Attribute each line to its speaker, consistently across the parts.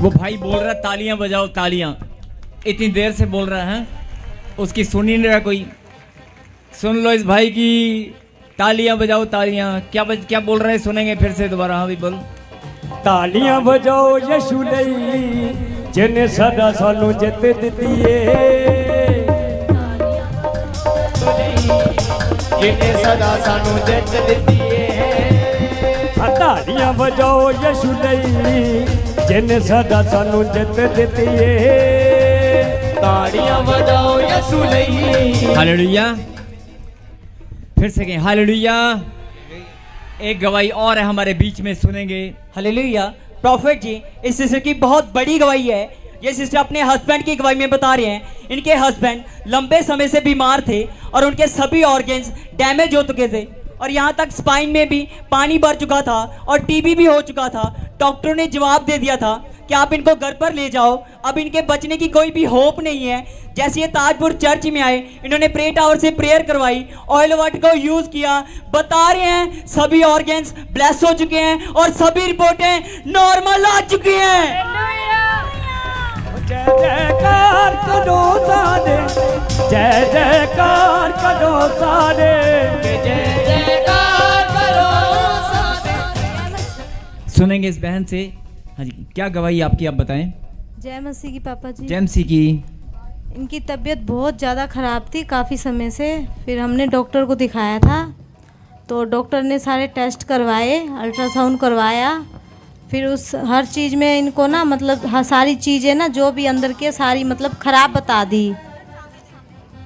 Speaker 1: वो भाई बोल रहा तालियां बजाओ तालियां, इतनी देर से बोल रहा है, उसकी सुन ही नहीं रहा कोई। सुन लो इस भाई की, तालियां बजाओ तालियां। क्या बोल रहे हैं, सुनेंगे फिर से दोबारा। हाँ भी बोल।
Speaker 2: तालियां बजाओ यीशु लई जिन्हें सदा सानू जित दित्ती है,
Speaker 3: जिन्हें सदा सानू जित दित्ती है।
Speaker 2: तालियां बजाओ यीशु लई जिन्हें सदा सानू जित दित्ती है।
Speaker 3: तालियां बजाओ यीशु लई।
Speaker 1: हालेलुया। फिर से कहें हालेलुया। एक गवाही और है हमारे बीच में, सुनेंगे।
Speaker 4: हालेलुया। प्रॉफिट जी, इस सिस्टर की बहुत बड़ी गवाही है। ये सिस्टर अपने हस्बैंड की गवाही में बता रहे हैं। इनके हस्बैंड लंबे समय से बीमार थे और उनके सभी ऑर्गन्स डैमेज हो चुके थे और यहाँ तक स्पाइन में भी पानी भर चुका था और टीबी भी हो चुका था। डॉक्टरों ने जवाब दे दिया था कि आप इनको घर पर ले जाओ, अब इनके बचने की कोई भी होप नहीं है। जैसे ये ताजपुर चर्च में आए, इन्होंने प्रे टावर से प्रेयर करवाई, ऑयल वाटर को यूज किया। बता रहे हैं सभी ऑर्गन्स ब्लेस हो चुके हैं और सभी रिपोर्टें नॉर्मल आ चुकी हैं।
Speaker 2: जय जयकार करो सारे, जय जयकार करो सारे,
Speaker 3: जय जयकार करो सारे।
Speaker 1: सुनेंगे इस बहन से। हाँ जी, क्या गवाही आपकी, आप बताएं।
Speaker 5: जय मसीह की पापा जी।
Speaker 1: जय मसीह की।
Speaker 5: इनकी तबीयत बहुत ज़्यादा ख़राब थी काफ़ी समय से। फिर हमने डॉक्टर को दिखाया था तो डॉक्टर ने सारे टेस्ट करवाए, अल्ट्रासाउंड करवाया। फिर उस हर चीज़ में इनको ना मतलब सारी चीज़ें ना जो भी अंदर के सारी मतलब ख़राब बता दी,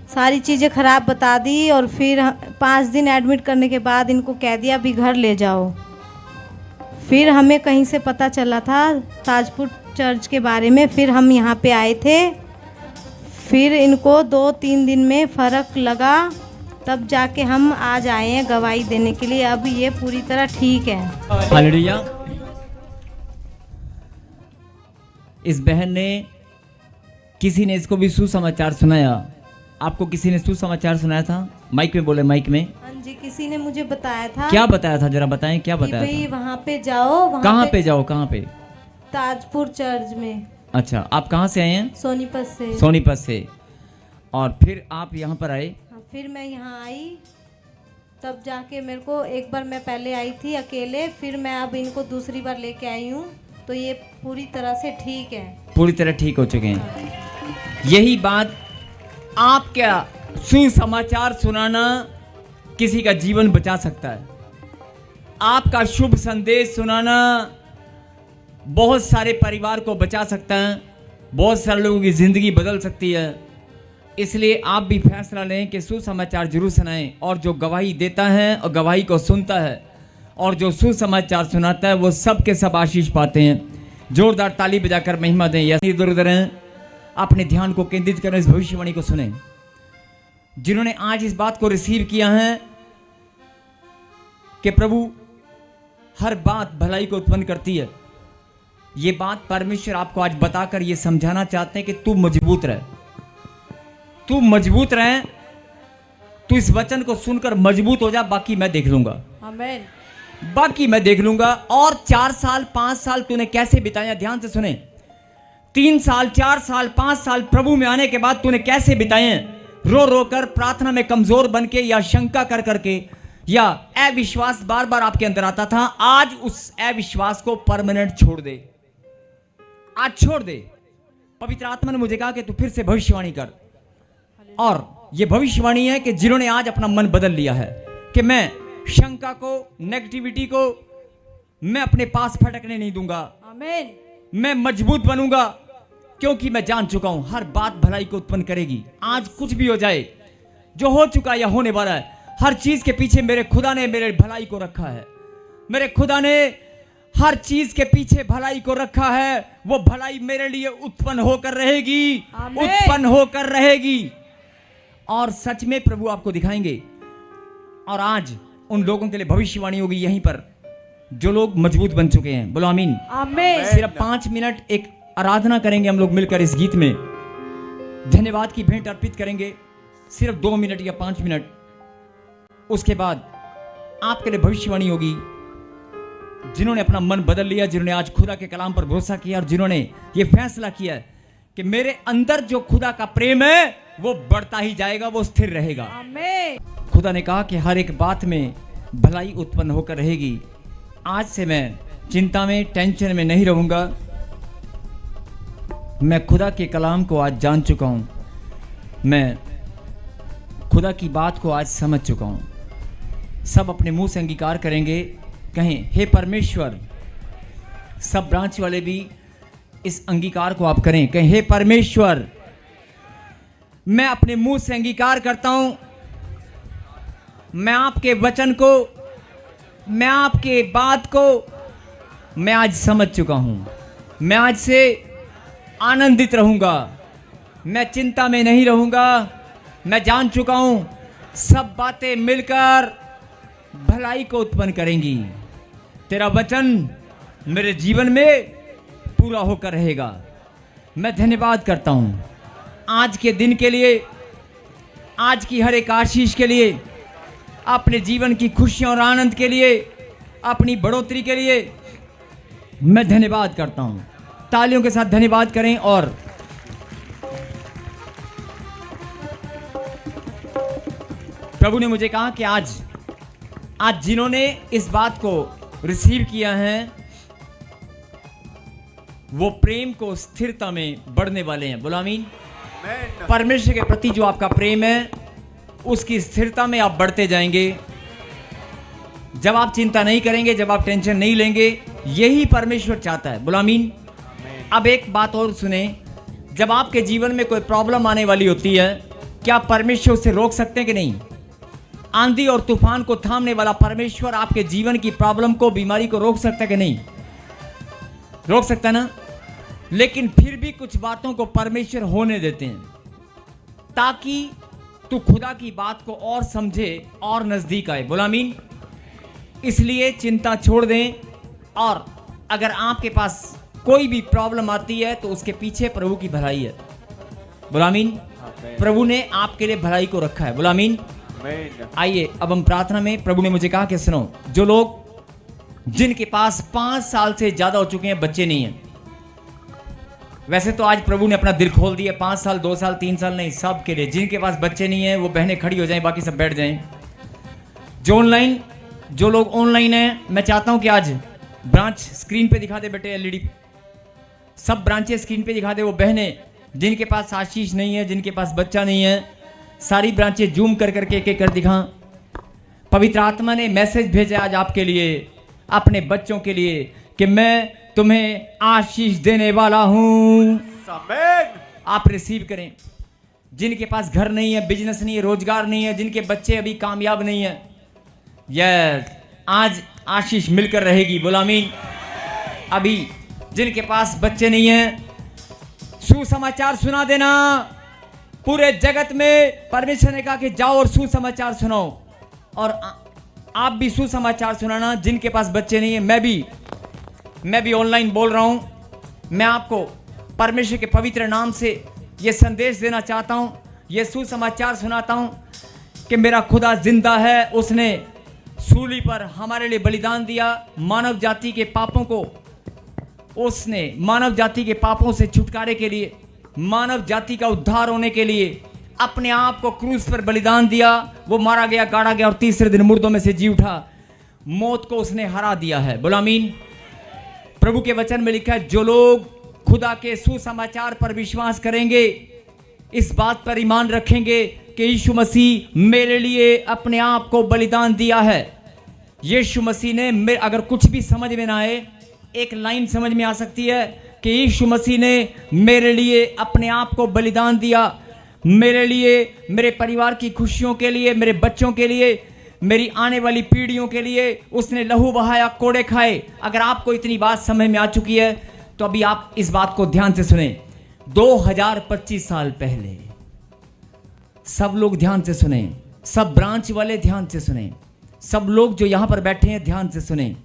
Speaker 5: सारी चीज़ें ख़राब बता दी। और फिर 5 दिन एडमिट करने के बाद इनको कह दिया अभी घर ले जाओ। फिर हमें कहीं से पता चला था ताजपुर चर्च के बारे में, फिर हम यहाँ पे आए थे। फिर इनको 2-3 दिन में फ़र्क लगा, तब जाके हम आज आए हैं गवाही देने के लिए। अब ये पूरी तरह ठीक है।
Speaker 1: हालेलुया। इस बहन ने, किसी ने इसको भी सुसमाचार सुनाया। आपको किसी ने सुसमाचार सुनाया था? माइक में बोले, माइक में।
Speaker 5: हाँ जी, किसी ने मुझे बताया था।
Speaker 1: क्या बताया था, जरा बताएं, क्या
Speaker 5: कि
Speaker 1: बताया
Speaker 5: भाई
Speaker 1: था?
Speaker 5: वहाँ पे जाओ।
Speaker 1: कहाँ पे जाओ, कहाँ पे?
Speaker 5: ताजपुर चर्च में।
Speaker 1: अच्छा, आप कहाँ से आए हैं?
Speaker 5: सोनीपत से।
Speaker 1: सोनीपत से। और फिर आप यहाँ पर आए?
Speaker 5: हाँ, फिर मैं यहाँ आई, तब जाके मेरे को एक बार मैं पहले आई थी अकेले, फिर मैं अब इनको दूसरी बार लेके आई हूँ, तो ये पूरी तरह से ठीक है।
Speaker 1: पूरी तरह ठीक हो चुके हैं। यही बात, आप क्या सुसमाचार सुनाना किसी का जीवन बचा सकता है। आपका शुभ संदेश सुनाना बहुत सारे परिवार को बचा सकता है, बहुत सारे लोगों की ज़िंदगी बदल सकती है। इसलिए आप भी फैसला लें कि सुसमाचार जरूर सुनाएं। और जो गवाही देता है और गवाही को सुनता है और जो सुसमाचार सुनाता है, वो सब के सब आशीष पाते हैं। जोरदार ताली बजाकर महिमा दें। या इधर उधर हैं, अपने ध्यान को केंद्रित करें, इस भविष्यवाणी को सुने। जिन्होंने आज इस बात को रिसीव किया है कि प्रभु हर बात भलाई को उत्पन्न करती है, ये बात परमेश्वर आपको आज बताकर ये समझाना चाहते हैं कि तू मजबूत रहे, तू मजबूत रहे, तू इस वचन को सुनकर मजबूत हो जा, बाकी मैं देख लूंगा।
Speaker 5: आमीन।
Speaker 1: बाकी मैं देख लूंगा। और 4 साल 5 साल तूने कैसे बिताया, ध्यान से सुने। 3 साल 4 साल 5 साल प्रभु में आने के बाद तूने कैसे बिताए? रो रो कर, प्रार्थना में कमजोर बन के, या शंका कर करके, या अविश्वास बार बार आपके अंदर आता था। आज उस अविश्वास को परमानेंट छोड़ दे, आज छोड़ दे। पवित्र आत्मा ने मुझे कहा कि तू फिर से भविष्यवाणी कर। और यह भविष्यवाणी है कि जिन्होंने आज अपना मन बदल लिया है कि मैं शंका को, नेगेटिविटी को मैं अपने पास फटकने नहीं दूंगा।
Speaker 5: आमीन।
Speaker 1: मैं मजबूत बनूंगा, क्योंकि मैं जान चुका हूं हर बात भलाई को उत्पन्न करेगी। आज कुछ भी हो जाए, जो हो चुका या होने वाला है, हर चीज के पीछे मेरे खुदा ने मेरे भलाई को रखा है। मेरे खुदा ने हर चीज के पीछे भलाई को रखा है। वो भलाई मेरे लिए उत्पन्न होकर रहेगी, उत्पन्न होकर रहेगी। और सच में प्रभु आपको दिखाएंगे। और आज उन लोगों के लिए भविष्यवाणी होगी यहीं पर, जो लोग मजबूत बन चुके हैं। बोलो आमीन।
Speaker 5: आमीन।
Speaker 1: सिर्फ 5 मिनट एक आराधना करेंगे हम लोग मिलकर इस गीत में, धन्यवाद की भेंट अर्पित करेंगे, सिर्फ 2 मिनट या 5 मिनट। उसके बाद आपके लिए भविष्यवाणी होगी। जिन्होंने अपना मन बदल लिया, जिन्होंने आज खुदा के कलाम पर भरोसा किया और जिन्होंने ये फैसला किया कि मेरे अंदर जो खुदा का प्रेम है वो बढ़ता ही जाएगा, वो स्थिर रहेगा। खुदा ने कहा कि हर एक बात में भलाई उत्पन्न होकर रहेगी। आज से मैं चिंता में, टेंशन में नहीं रहूंगा। मैं खुदा के कलाम को आज जान चुका हूं, मैं खुदा की बात को आज समझ चुका हूं। सब अपने मुंह से अंगीकार करेंगे, कहें हे परमेश्वर। सब ब्रांच वाले भी इस अंगीकार को आप करें, कहें हे परमेश्वर, मैं अपने मुंह से अंगीकार करता हूं, मैं आपके वचन को, मैं आपके बात को मैं आज समझ चुका हूं। मैं आज से आनंदित रहूंगा, मैं चिंता में नहीं रहूंगा। मैं जान चुका हूं सब बातें मिलकर भलाई को उत्पन्न करेंगी। तेरा वचन मेरे जीवन में पूरा होकर रहेगा। मैं धन्यवाद करता हूं आज के दिन के लिए, आज की हर एक आशीष के लिए, अपने जीवन की खुशियों और आनंद के लिए, अपनी बढ़ोतरी के लिए मैं धन्यवाद करता हूं। तालियों के साथ धन्यवाद करें। और प्रभु ने मुझे कहा कि आज जिन्होंने इस बात को रिसीव किया है वो प्रेम को स्थिरता में बढ़ने वाले हैं। बोलो आमीन। परमेश्वर के प्रति जो आपका प्रेम है उसकी स्थिरता में आप बढ़ते जाएंगे। जब आप चिंता नहीं करेंगे, जब आप टेंशन नहीं लेंगे, यही परमेश्वर चाहता है। बोलो आमीन। अब एक बात और सुने, जब आपके जीवन में कोई प्रॉब्लम आने वाली होती है, क्या परमेश्वर उसे रोक सकते हैं कि नहीं? आंधी और तूफान को थामने वाला परमेश्वर आपके जीवन की प्रॉब्लम को, बीमारी को रोक सकता है कि नहीं? रोक सकता है ना। लेकिन फिर भी कुछ बातों को परमेश्वर होने देते हैं ताकि तू खुदा की बात को और समझे और नजदीक आए। बोला आमीन। इसलिए चिंता छोड़ दें, और अगर आपके पास कोई भी प्रॉब्लम आती है तो उसके पीछे प्रभु की भलाई है। बोला आमीन। प्रभु ने आपके लिए भलाई को रखा है। बोला आमीन। आइए अब हम प्रार्थना में, प्रभु ने मुझे कहा कि सुनो, जो लोग जिनके पास 5 साल से ज्यादा हो चुके हैं, बच्चे नहीं हैं। वैसे तो आज प्रभु ने अपना दिल खोल दिया, 5 साल 2 साल 3 साल नहीं, सब के लिए। जिनके पास बच्चे नहीं हैं वो बहनें खड़ी हो जाएं, बाकी सब बैठ जाएं। जो लोग ऑनलाइन हैं, मैं चाहता हूं कि आज ब्रांच स्क्रीन पे दिखा दे बेटे, एलईडी सब ब्रांचेस स्क्रीन पे दिखा दे। वो बहनें जिनके पास आशीष नहीं है, जिनके पास बच्चा नहीं है, सारी ब्रांचें जूम कर करके एक एक कर दिखा। पवित्र आत्मा ने मैसेज भेजा आज आपके लिए, अपने बच्चों के लिए, कि मैं तुम्हें आशीष देने वाला हूं। आप रिसीव करें। जिनके पास घर नहीं है, बिजनेस नहीं है, रोजगार नहीं है, जिनके बच्चे अभी कामयाब नहीं है, यस आज आशीष मिलकर रहेगी। बोला आमीन। अभी जिनके पास बच्चे नहीं है, सुसमाचार सुना देना। पूरे जगत में परमेश्वर ने कहा कि जाओ और सुसमाचार सुनाओ, और आप भी सुसमाचार सुनाना। जिनके पास बच्चे नहीं है, मैं भी ऑनलाइन बोल रहा हूं। मैं आपको परमेश्वर के पवित्र नाम से यह संदेश देना चाहता हूं, यह सुसमाचार सुनाता हूं कि मेरा खुदा जिंदा है। उसने सूली पर हमारे लिए बलिदान दिया। मानव जाति के पापों को, उसने मानव जाति के पापों से छुटकारे के लिए, मानव जाति का उद्धार होने के लिए अपने आप को क्रूस पर बलिदान दिया। वो मारा गया, गाड़ा गया और तीसरे दिन मुर्दों में से जी उठा। मौत को उसने हरा दिया है। बोला आमीन। प्रभु के वचन में लिखा है, जो लोग खुदा के सुसमाचार पर विश्वास करेंगे, इस बात पर ईमान रखेंगे कि यीशु मसीह मेरे लिए अपने आप को बलिदान दिया है। यीशु मसीह ने, अगर कुछ भी समझ में ना आए, एक लाइन समझ में आ सकती है कि यीशु मसीह ने मेरे लिए अपने आप को बलिदान दिया। मेरे लिए, मेरे परिवार की खुशियों के लिए, मेरे बच्चों के लिए, मेरी आने वाली पीढ़ियों के लिए उसने लहू बहाया, कोड़े खाए। अगर आपको इतनी बात समझ में आ चुकी है तो अभी आप इस बात को ध्यान से सुने। 2025 साल पहले, सब लोग ध्यान से सुने, सब ब्रांच वाले ध्यान से सुने, सब लोग जो यहां पर बैठे हैं ध्यान से सुने,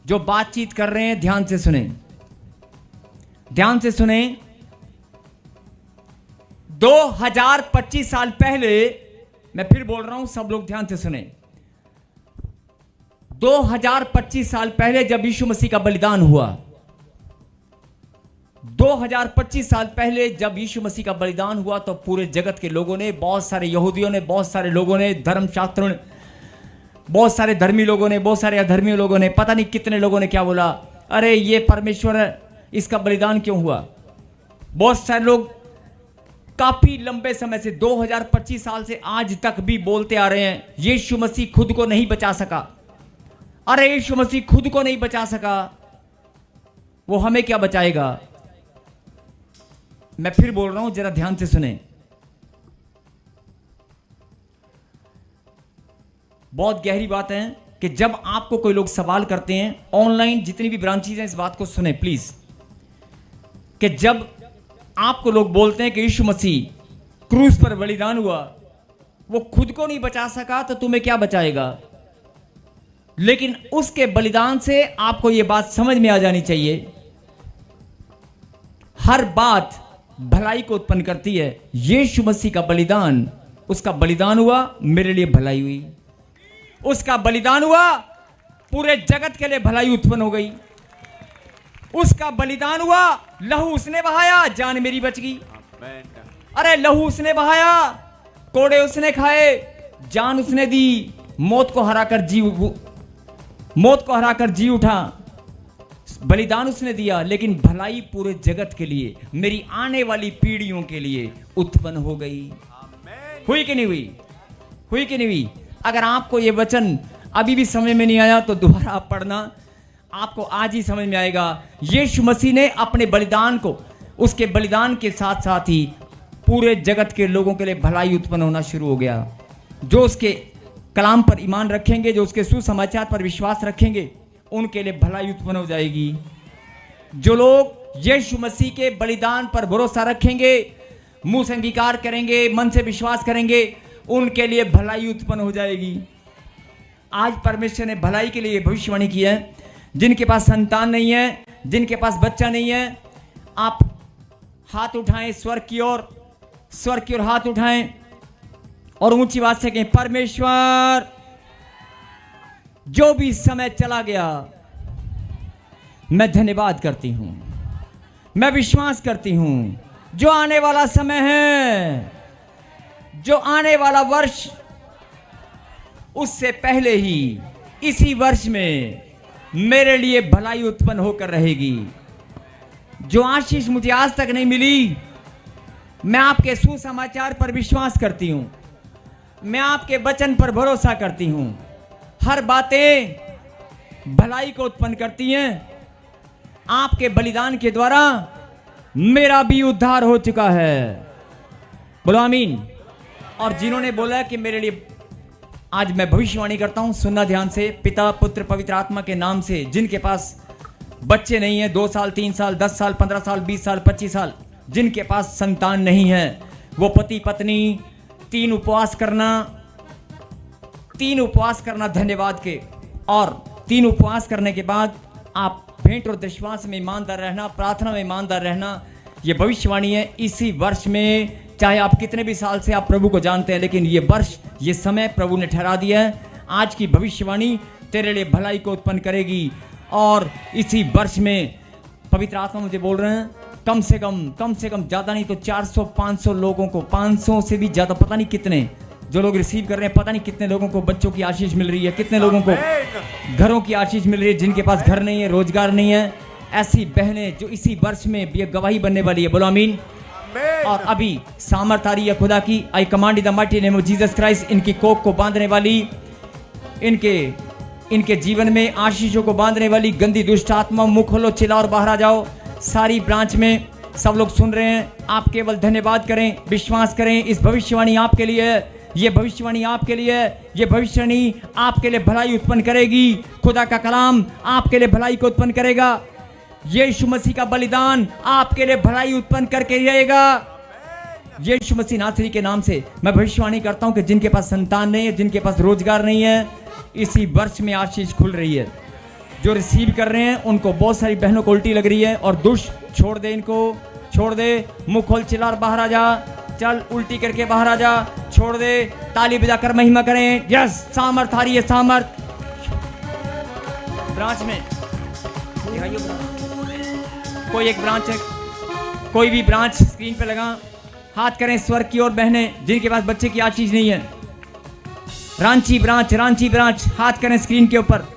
Speaker 1: जो बातचीत कर रहे हैं ध्यान से सुने, ध्यान से सुने। 2025 साल पहले, मैं फिर बोल रहा हूं, सब लोग ध्यान से सुने। 2025 साल पहले जब यीशु मसीह का बलिदान हुआ, 2025 साल पहले जब यीशु मसीह का बलिदान हुआ, तो पूरे जगत के लोगों ने, बहुत सारे यहूदियों ने, बहुत सारे लोगों ने, धर्मशास्त्रों ने, बहुत सारे धर्मी लोगों ने, बहुत सारे अधर्मी लोगों ने, पता नहीं कितने लोगों ने क्या बोला, अरे ये परमेश्वर है, इसका बलिदान क्यों हुआ। बहुत सारे लोग काफी लंबे समय से 2025 साल से आज तक भी बोलते आ रहे हैं, यीशु मसीह खुद को नहीं बचा सका। अरे यीशु मसीह खुद को नहीं बचा सका, वो हमें क्या बचाएगा। मैं फिर बोल रहा हूं, जरा ध्यान से सुने। बहुत गहरी बात है कि जब आपको कोई लोग सवाल करते हैं, ऑनलाइन जितनी भी ब्रांचेज हैं इस बात को सुने प्लीज, कि जब आपको लोग बोलते हैं कि यीशु मसीह क्रूस पर बलिदान हुआ, वो खुद को नहीं बचा सका, तो तुम्हें क्या बचाएगा। लेकिन उसके बलिदान से आपको यह बात समझ में आ जानी चाहिए, हर बात भलाई को उत्पन्न करती है। यीशु मसीह का बलिदान, उसका बलिदान हुआ, मेरे लिए भलाई हुई। उसका बलिदान हुआ, पूरे जगत के लिए भलाई उत्पन्न हो गई। उसका बलिदान हुआ, लहू उसने बहाया, जान मेरी बच गई। अरे लहू उसने बहाया, कोड़े उसने खाए, जान उसने दी, मौत को हराकर जी उठा। बलिदान उसने दिया, लेकिन भलाई पूरे जगत के लिए, मेरी आने वाली पीढ़ियों के लिए उत्पन्न हो गई। हुई कि नहीं हुई, हुई कि नहीं हुई। अगर आपको यह वचन अभी भी समझ में नहीं आया तो दोबारा आप पढ़ना, आपको आज ही समझ में आएगा। यीशु मसीह ने अपने बलिदान को, उसके बलिदान के साथ साथ ही पूरे जगत के लोगों के लिए भलाई उत्पन्न होना शुरू हो गया। जो उसके कलाम पर ईमान रखेंगे, जो उसके सुसमाचार पर विश्वास रखेंगे, उनके लिए भलाई उत्पन्न हो जाएगी। जो लोग यीशु मसीह के बलिदान पर भरोसा रखेंगे, मुंह से अंगीकार करेंगे, मन से विश्वास करेंगे, उनके लिए भलाई उत्पन्न हो जाएगी। आज परमेश्वर ने भलाई के लिए भविष्यवाणी की है। जिनके पास संतान नहीं है, जिनके पास बच्चा नहीं है, आप हाथ उठाएं स्वर्ग की ओर हाथ उठाएं और ऊंची आवाज से कहें, परमेश्वर जो भी समय चला गया, मैं धन्यवाद करती हूं, मैं विश्वास करती हूं, जो आने वाला समय है, जो आने वाला वर्ष, उससे पहले ही इसी वर्ष में मेरे लिए भलाई उत्पन्न होकर रहेगी। जो आशीष मुझे आज तक नहीं मिली, मैं आपके सुसमाचार पर विश्वास करती हूं, मैं आपके वचन पर भरोसा करती हूं। हर बातें भलाई को उत्पन्न करती हैं। आपके बलिदान के द्वारा मेरा भी उद्धार हो चुका है। बोलो आमीन। और जिन्होंने बोला कि मेरे लिए, आज मैं भविष्यवाणी करता हूं, सुनना ध्यान से, पिता पुत्र पवित्र आत्मा के नाम से, जिनके पास बच्चे नहीं है, 2 साल 3 साल 10 साल 15 साल 20 साल 25 साल, जिनके पास संतान नहीं है, वो पति पत्नी 3 उपवास करना धन्यवाद के, और 3 उपवास करने के बाद आप भेंट और दशवांश में ईमानदार रहना, प्रार्थना में ईमानदार रहना। ये भविष्यवाणी है। इसी वर्ष में, चाहे आप कितने भी साल से आप प्रभु को जानते हैं, लेकिन ये वर्ष, ये समय प्रभु ने ठहरा दिया है। आज की भविष्यवाणी तेरे लिए भलाई को उत्पन्न करेगी। और इसी वर्ष में पवित्र आत्मा मुझे बोल रहे हैं, कम से कम ज़्यादा नहीं तो 400-500 लोगों को, 500 से भी ज़्यादा, पता नहीं कितने जो लोग रिसीव कर रहे हैं, पता नहीं कितने लोगों को बच्चों की आशीष मिल रही है, कितने लोगों को घरों की आशीष मिल रही है, जिनके पास घर नहीं है, रोजगार नहीं है। ऐसी बहनें जो इसी वर्ष में ये गवाही बनने वाली है। बोलो आमीन। और अभी सामर्थ आ रही है खुदा की। आई command in the mighty name of Jesus Christ, इनकी कोख को बांधने वाली, इनके जीवन में आशीषों को बांधने वाली गंदी दुष्ट आत्मा, मुंह खोलो, चिल्लाओ और बाहर आ जाओ। सारी ब्रांच में सब लोग सुन रहे हैं, आप केवल धन्यवाद करें, विश्वास करें। इस भविष्यवाणी आपके लिए है, ये भविष्यवाणी आपके लिए है, ये भविष्यवाणी आपके लिए भलाई उत्पन्न करेगी। खुदा का कलाम आपके लिए भलाई को उत्पन्न करेगा। यीशु मसीह का बलिदान आपके लिए भलाई उत्पन्न करके रहेगा। यीशु मसीह नासरी के नाम से मैं भविष्यवाणी करता हूं कि जिनके पास संतान नहीं है, जिनके पास रोजगार नहीं है, इसी वर्ष में आशीष खुल रही है। जो रिसीव कर रहे हैं उनको, बहुत सारी बहनों को उल्टी लग रही है, और दुष्ट छोड़ दे, इनको छोड़ दे। मुंह खोल, चिल्ला और बाहर आ जा। चल, उल्टी करके बाहर आ जा, छोड़ दे। ताली बजाकर महिमा करें। यस, सामर्थ आ रही है, सामर्थ। ब्रांच में दिखाइए ब्रांच। कोई एक ब्रांच है, कोई भी ब्रांच स्क्रीन पे लगा, हाथ करें स्वर्ग की ओर बहनें जिनके पास बच्चे की आज चीज नहीं है। रांची ब्रांच हाथ करें स्क्रीन के ऊपर,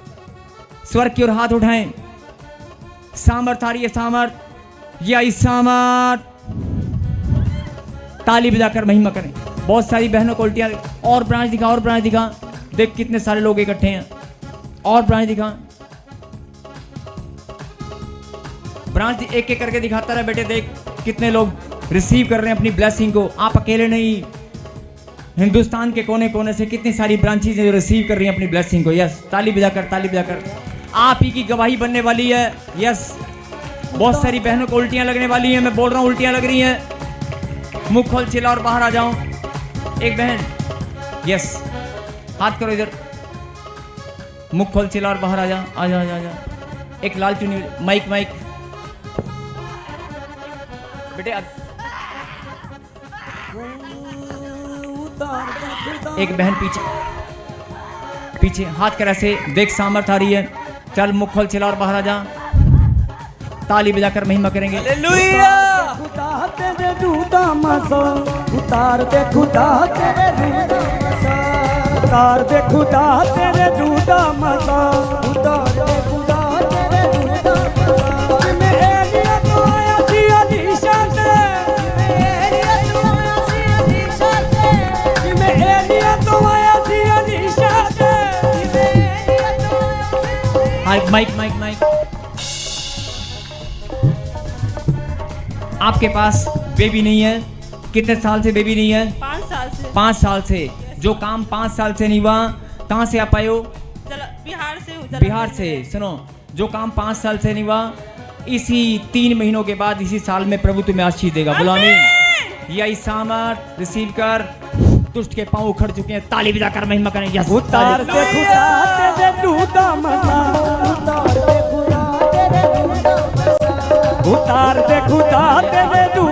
Speaker 1: स्वर्ग की ओर हाथ उठाएं। सामर्थ आ रही है, सामर्थ, यही सामर्थ। ताली बजाकर महिमा करें। बहुत सारी बहनों को उल्टियां। और ब्रांच दिखा, और ब्रांच दिखा, देख कितने सारे लोग इकट्ठे हैं। और ब्रांच दिखा, ब्रांच एक एक करके दिखाता रहा बेटे, देख कितने लोग रिसीव कर रहे हैं अपनी ब्लेसिंग को। आप अकेले नहीं, हिंदुस्तान के कोने कोने से कितनी सारी ब्रांचेज जो रिसीव कर रही हैं अपनी ब्लेसिंग को। यस, ताली बजाकर, ताली बजाकर। आप ही की गवाही बनने वाली है। यस, बहुत सारी बहनों को उल्टियां लगने वाली हैं। मैं बोल रहा हूं उल्टियां लग रही हैं। मुंह खोल चिल्ला और बाहर आ जाओ। एक बहन, यस, हाथ करो इधर, मुंह खोल चिल्ला और बाहर आ जा, आ जा, आ जा। एक लाल चुनी, माइक बेटे। एक बहन पीछे हाथ कर ऐसे, देख सामर्थ आ रही है। चल मुंह खोल चिल्ला और बाहर आ जा। ताली बजाकर महिमा करेंगे।
Speaker 2: हालेलुया। खुदा तेरे दूधा मसा, उतार दे खुदा तेरे दूधा मसा, उतार दे खुदा तेरे दूधा मसा, उतार दे खुदा तेरे दूधा मसा। मैं एलिया तो आया सी अलीशा से, मैं एलिया तो आया सी अलीशा से, मैं एलिया तो आया सी अलीशा से, मैं एलिया तो आया सी।
Speaker 1: माइक। आपके पास बेबी नहीं है? कितने साल से बेबी नहीं है?
Speaker 6: 5 साल से।
Speaker 1: 5 साल से। जो काम 5 साल से नहीं हुआ, कहाँ से आप आए हो?
Speaker 6: बिहार से हूँ।
Speaker 1: बिहार से। सुनो, जो काम 5 साल से नहीं हुआ, इसी 3 महीनों के बाद, इसी साल में प्रभु तुम्हें आशीष देगा। बोलो आमीन। यही सामर्थ रिसीव कर। दुष्ट के पांव उखड़ चुके हैं। ताली बजाकर महिमा करें। यस,
Speaker 2: उतार दे खुदा तेरे दूधा मसा, उतार दे खुदा तेरे दूधा मसा, उतार दे खुदा तेरे दूधा